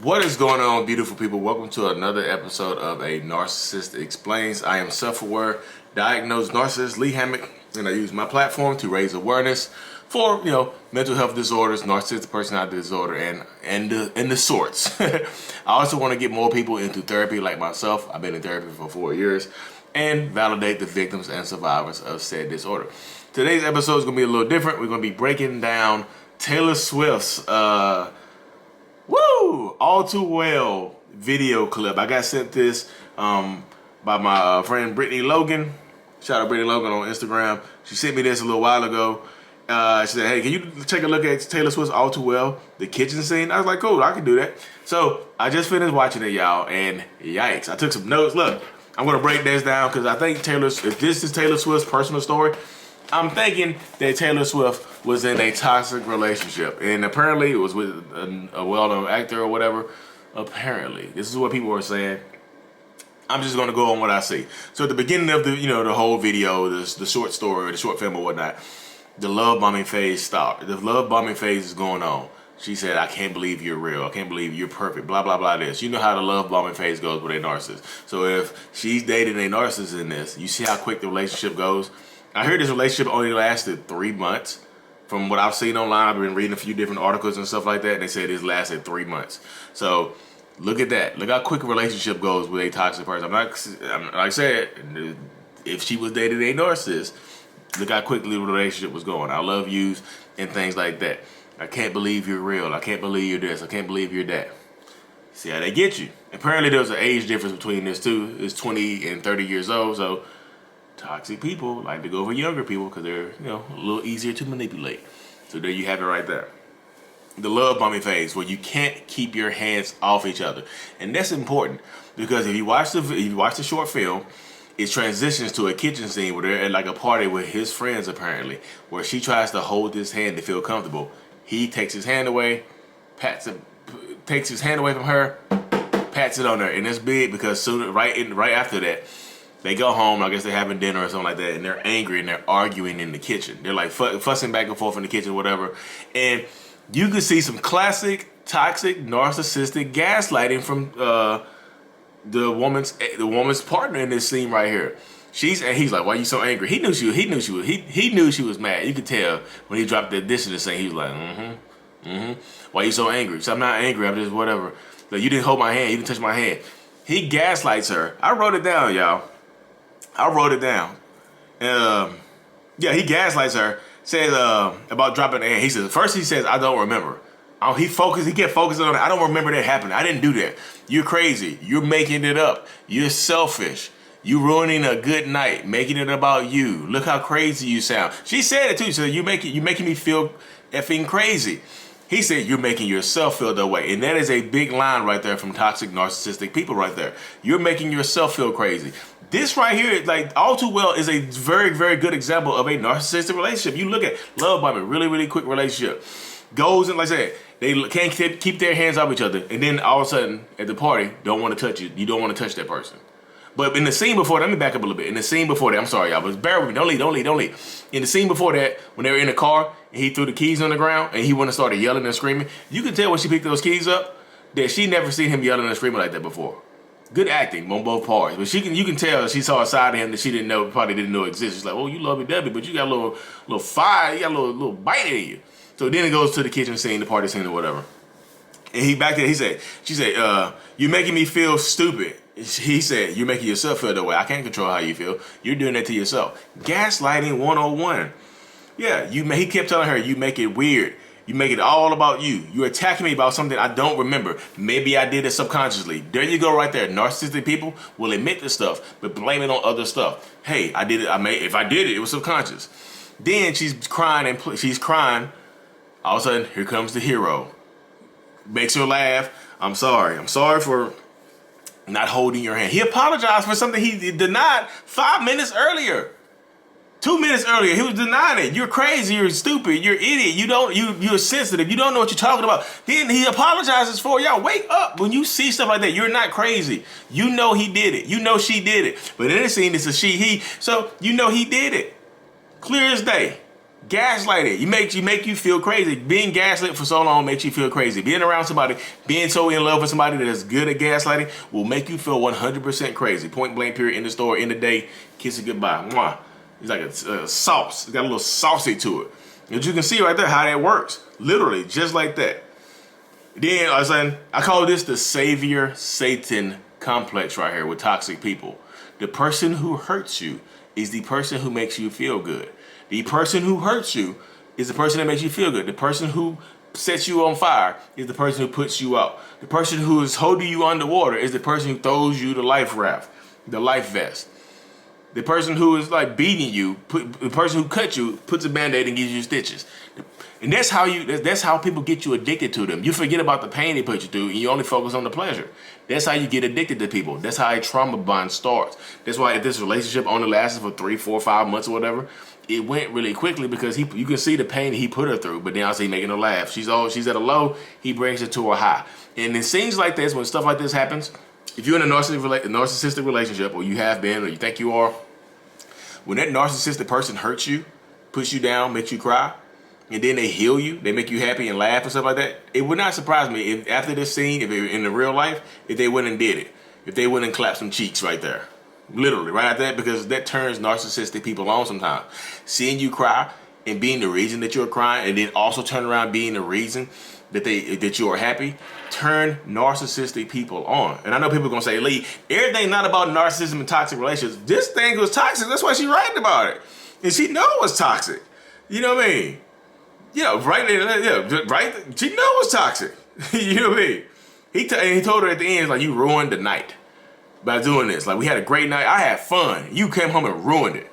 What is going on, beautiful people? Welcome to another episode of A Narcissist Explains. I am self-aware, diagnosed narcissist Lee Hammock, and I use my platform to raise awareness for, mental health disorders, narcissistic personality disorder, and the sorts. I also want to get more people into therapy like myself. I've been in therapy for 4 years, and validate the victims and survivors of said disorder. Today's episode is going to be a little different. We're going to be breaking down Taylor Swift's All Too Well video clip. I got sent this by my friend Brittany Logan. Shout out Brittany Logan on Instagram. She sent me this a little while ago. She said, hey, can you take a look at Taylor Swift's All Too Well, the kitchen scene? I was like, cool, I can do that. So I just finished watching it, y'all, and yikes. I took some notes. Look, I'm going to break this down because I think if this is Taylor Swift's personal story, I'm thinking that Taylor Swift was in a toxic relationship, and apparently it was with a well-known actor or whatever. Apparently, this is what people are saying. I'm just gonna go on what I see. So at the beginning of the the whole video, the short story, or the short film or whatnot, the love bombing phase stopped. The love bombing phase is going on. She said, "I can't believe you're real. I can't believe you're perfect." Blah blah blah. This, you know how the love bombing phase goes with a narcissist. So if she's dating a narcissist in this, you see how quick the relationship goes. I heard this relationship only lasted 3 months. From what I've seen online, I've been reading a few different articles and stuff like that, and they said this lasted 3 months. So look at that. Look how quick a relationship goes with a toxic person. Like I said, if she was dating a narcissist, look how quickly the relationship was going. I love yous and things like that. I can't believe you're real. I can't believe you're this. I can't believe you're that. See how they get you. Apparently there's an age difference between this two. It's 20 and 30 years old, so toxic people like to go for younger people because they're, a little easier to manipulate. So there you have it right there. The love bombing phase, where you can't keep your hands off each other. And that's important because if you watch the short film, it transitions to a kitchen scene where they're at like a party with his friends apparently, where she tries to hold his hand to feel comfortable. He takes his hand away, takes his hand away from her, pats it on her, and it's big because right after that, they go home, I guess they're having dinner or something like that, and they're angry and they're arguing in the kitchen. They're like fussing back and forth in the kitchen or whatever. And you can see some classic, toxic, narcissistic gaslighting from the woman's partner in this scene right here. He's like, "Why are you so angry?" He knew she was mad. You could tell when he dropped the dish in the sink. He was like, "Why are you so angry?" So I'm not angry. I'm just whatever. Like, you didn't hold my hand. You didn't touch my hand. He gaslights her. I wrote it down, y'all. I wrote it down. He gaslights her. Says about dropping the hand. He says, first he says, "I don't remember." He kept focusing on it. "I don't remember that happening. I didn't do that. You're crazy. You're making it up. You're selfish. You ruining a good night, making it about you. Look how crazy you sound." She said it too. She said, "You're making me feel effing crazy." He said, "You're making yourself feel that way." And that is a big line right there from toxic, narcissistic people right there. You're making yourself feel crazy. This right here, like All Too Well, is a very, very good example of a narcissistic relationship. You look at love bombing, really, really quick relationship. Goes and, like I said, they can't keep their hands off each other. And then all of a sudden, at the party, don't want to touch you. You don't want to touch that person. But in the scene before that, let me back up a little bit. In the scene before that, I'm sorry, y'all, but bear with me. Don't leave. In the scene before that, when they were in the car, and he threw the keys on the ground, and he went and started yelling and screaming, you can tell when she picked those keys up that she never seen him yelling and screaming like that before. Good acting on both parts, but you can tell she saw a side of him that she probably didn't know existed. She's like, "Oh, you love me, Debbie, but you got a little fire, you got a little bite in you." So then it goes to the kitchen scene, the party scene or whatever. And he back there, she said, "You're making me feel stupid." He said, "You're making yourself feel that way. I can't control how you feel. You're doing that to yourself." Gaslighting 101. Yeah, he kept telling her, "You make it weird. You make it all about you. You're attacking me about something I don't remember. Maybe I did it subconsciously." There you go right there. Narcissistic people will admit to stuff, but blame it on other stuff. Hey, I did it. If I did it, it was subconscious. Then she's crying All of a sudden, here comes the hero. Makes her laugh. I'm sorry for not holding your hand. He apologized for something he denied 5 minutes earlier. 2 minutes earlier, he was denying it. You're crazy, you're stupid, you're idiot, you're sensitive, you don't know what you're talking about. Then he apologizes for y'all. Wake up when you see stuff like that. You're not crazy. You know he did it. You know she did it. But in this scene, it's a she, he. So you know he did it. Clear as day. Gaslighting. You make you feel crazy. Being gaslit for so long makes you feel crazy. Being around somebody, being so in love with somebody that is good at gaslighting will make you feel 100% crazy. Point blank period. In the store, in the day, kiss it goodbye. Mwah. It's like a sauce. It's got a little saucy to it. As you can see right there how that works. Literally, just like that. Then I call this the savior Satan complex right here with toxic people. The person who hurts you is the person who makes you feel good. The person who hurts you is the person that makes you feel good. The person who sets you on fire is the person who puts you out. The person who is holding you underwater is the person who throws you the life raft, the life vest. The person who is like beating you, the person who cut you, puts a band-aid and gives you stitches. And that's how people get you addicted to them. You forget about the pain they put you through and you only focus on the pleasure. That's how you get addicted to people. That's how a trauma bond starts. That's why if this relationship only lasted for 3, 4, 5 months or whatever, it went really quickly because you can see the pain he put her through, but then I see making her laugh. She's at a low, he brings her to a high. And it seems like this, when stuff like this happens, if you're in a narcissistic relationship, or you have been, or you think you are, when that narcissistic person hurts you, puts you down, makes you cry, and then they heal you, they make you happy and laugh and stuff like that, it would not surprise me if after this scene, if it, in the real life, if they went and did it. If they went and clapped some cheeks right there. Literally, right after that, because that turns narcissistic people on sometimes. Seeing you cry and being the reason that you're crying, and then also turn around being the reason that you are happy, turn narcissistic people on. And I know people are gonna say, Lee, everything's not about narcissism and toxic relationships. This thing was toxic, that's why she's writing about it. And she knows it's toxic. You know what I mean? Yeah, right there, yeah, right. She knows it's toxic. You know what I mean? He told her at the end, like, you ruined the night by doing this. Like, we had a great night. I had fun. You came home and ruined it.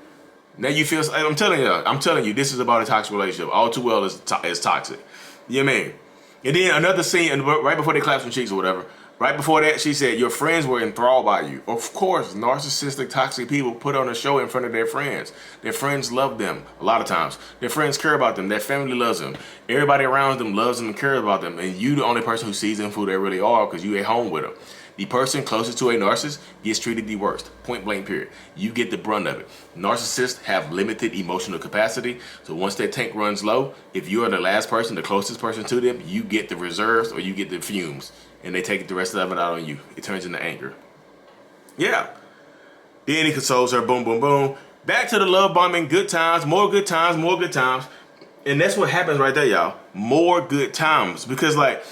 Now you feel, I'm telling you, this is about a toxic relationship. All too well is toxic. You know what I mean? And then another scene, right before they clap some cheeks or whatever, right before that, she said, your friends were enthralled by you. Of course, narcissistic, toxic people put on a show in front of their friends. Their friends love them a lot of times. Their friends care about them. Their family loves them. Everybody around them loves them and cares about them. And you the only person who sees them for who they really are because you at home with them. The person closest to a narcissist gets treated the worst. Point blank period. You get the brunt of it. Narcissists have limited emotional capacity. So once that tank runs low, if you are the last person, the closest person to them, you get the reserves or you get the fumes. And they take the rest of it out on you. It turns into anger. Yeah. Then he consoles her. Boom, boom, boom. Back to the love bombing. Good times. More good times. More good times. And that's what happens right there, y'all. More good times. Because, like,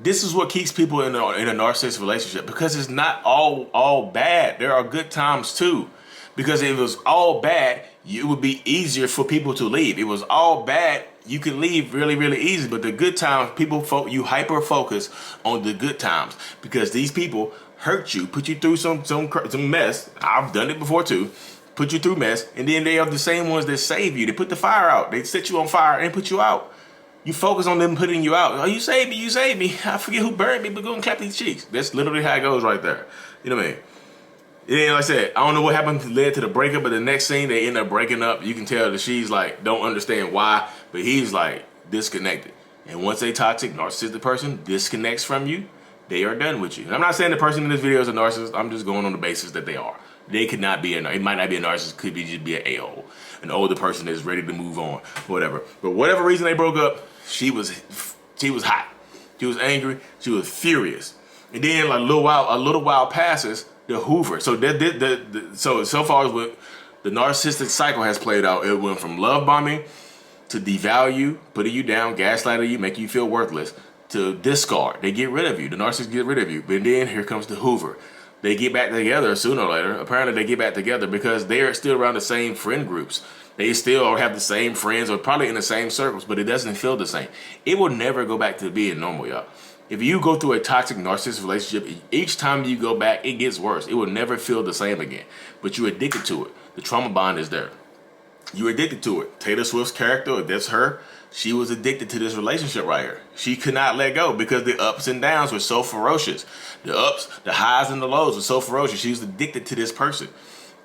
this is what keeps people in a narcissistic relationship. Because it's not all bad. There are good times, too. Because if it was all bad, it would be easier for people to leave. If it was all bad, you can leave really, really easy. But the good times, you hyper focus on the good times because these people hurt you, put you through some mess. I've done it before too. Put you through mess, and then they are the same ones that save you. They put the fire out. They set you on fire and put you out. You focus on them putting you out. Oh, you saved me, you saved me. I forget who burned me, but go and clap these cheeks. That's literally how it goes right there. You know what I mean? And like I said, I don't know what happened led to the breakup, but the next scene they end up breaking up. You can tell that she's like, don't understand why, but he's like disconnected. And once a toxic, narcissistic person disconnects from you, they are done with you. And I'm not saying the person in this video is a narcissist. I'm just going on the basis that they are. They could not be it might not be a narcissist, could be just be an a-hole, an older person that's ready to move on, whatever. But whatever reason they broke up, she was hot. She was angry. She was furious. And then like a little while passes. The hoover. So so far as what the narcissistic cycle has played out, it went from love bombing to devalue, putting you down, gaslighting you, making you feel worthless, to discard. They get rid of you. The narcissists get rid of you. But then here comes the hoover. They get back together sooner or later. Apparently they get back together because they are still around the same friend groups. They still have the same friends or probably in the same circles, but it doesn't feel the same. It will never go back to being normal, y'all. If you go through a toxic narcissistic relationship, each time you go back, it gets worse. It will never feel the same again. But you're addicted to it. The trauma bond is there. You're addicted to it. Taylor Swift's character, if that's her, she was addicted to this relationship right here. She could not let go because the ups and downs were so ferocious. The ups, the highs and the lows were so ferocious. She was addicted to this person.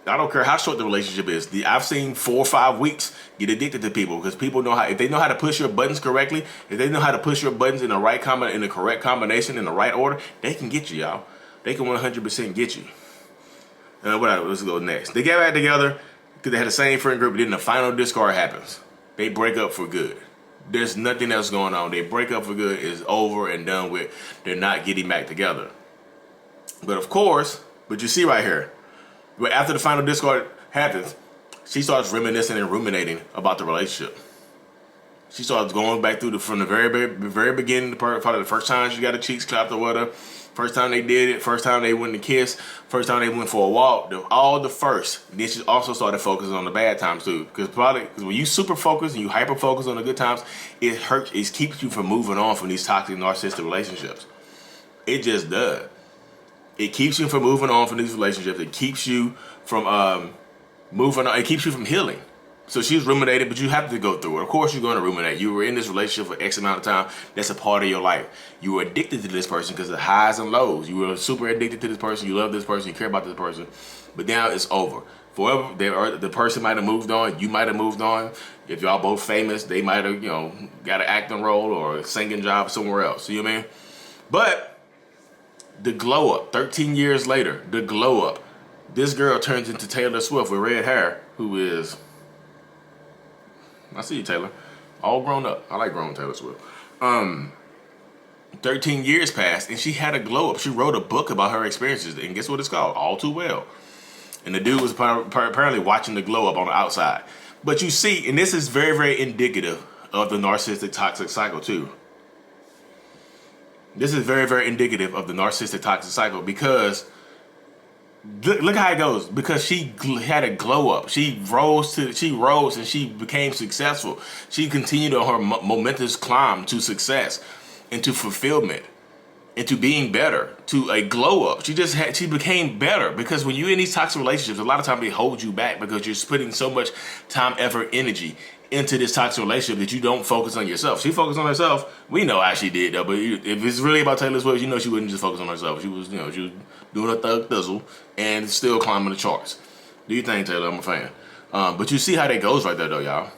I don't care how short the relationship is. I've seen 4 or 5 weeks get addicted to people because people know how, if they know how to push your buttons correctly, if they know how to push your buttons in the correct combination, in the right order, they can get you, y'all. They can 100% get you. Let's go next. They get back together because they had the same friend group, but then the final discard happens. they break up for good. There's nothing else going on. They break up for good. It's over and done with. They're not getting back together. But of course, but you see right here, but after the final discard happens, she starts reminiscing and ruminating about the relationship. She starts going back through from the very beginning, probably the first time she got her cheeks clapped or whatever, first time they did it, first time they went to kiss, first time they went for a walk, all the first. Then she also started focusing on the bad times too, because when you super focus and you hyper focus on the good times, it keeps you from moving on from these toxic narcissistic relationships. It just does. It keeps you from moving on from these relationships. It keeps you from moving on. It keeps you from healing. So she's ruminating, but you have to go through it. Of course you're going to ruminate. You were in this relationship for X amount of time. That's a part of your life. You were addicted to this person because of the highs and lows. You were super addicted to this person. You love this person. You care about this person. But now it's over. Forever, the person might have moved on. You might have moved on. If y'all both famous, they might have, got an acting role or a singing job somewhere else. You know what I mean? But the glow up, 13 years later, the glow up. This girl turns into Taylor Swift with red hair, who is... I see you, Taylor. All grown up. I like grown Taylor Swift. 13 years passed, and she had a glow up. She wrote a book about her experiences, and guess what it's called? All Too Well. And the dude was apparently watching the glow up on the outside. But you see, and this is very, very indicative of the narcissistic toxic cycle too. This is very, very indicative of the narcissistic toxic cycle because look how it goes. Because she had a glow up. She rose and she became successful. She continued on her momentous climb to success and to fulfillment and to being better, to a glow up. She became better because when you're in these toxic relationships, a lot of times they hold you back because you're putting so much time, effort, energy into this toxic relationship that you don't focus on yourself. She focused on herself. We know how she did though, but if it's really about Taylor Swift, she wouldn't just focus on herself. She was, she was doing her thug thizzle and still climbing the charts. Do you think, Taylor? I'm a fan. But you see how that goes right there though, y'all.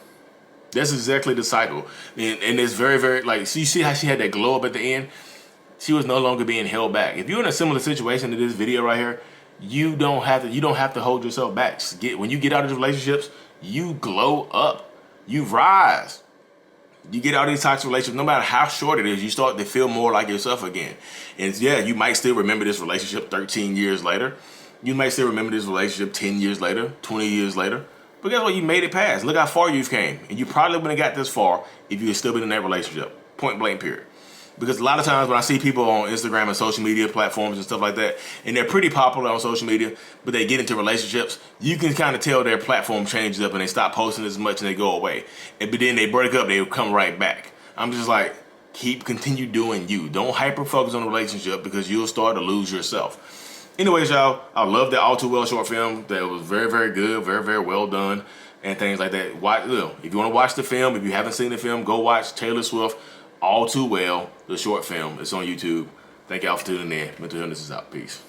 That's exactly the cycle. And it's very, very, so you see how she had that glow up at the end? She was no longer being held back. If you're in a similar situation to this video right here, you don't have to hold yourself back. When you get out of these relationships, you glow up. You rise. You get out of these toxic relationships, no matter how short it is, you start to feel more like yourself again. And yeah, you might still remember this relationship 13 years later. You might still remember this relationship 10 years later, 20 years later. But guess what? You made it past. Look how far you've came. And you probably wouldn't have got this far if you had still been in that relationship. Point blank period. Because a lot of times when I see people on Instagram and social media platforms and stuff like that, and they're pretty popular on social media, but they get into relationships, you can kind of tell their platform changes up and they stop posting as much and they go away. But then they break up, they come right back. I'm just like, continue doing you. Don't hyper focus on the relationship because you'll start to lose yourself. Anyways, y'all, I love the All Too Well short film. That was very, very good, very, very well done, and things like that. If you want to watch the film, if you haven't seen the film, go watch Taylor Swift All Too Well, the short film. It's on YouTube. Thank y'all for tuning in. Mental Illness is out. Peace.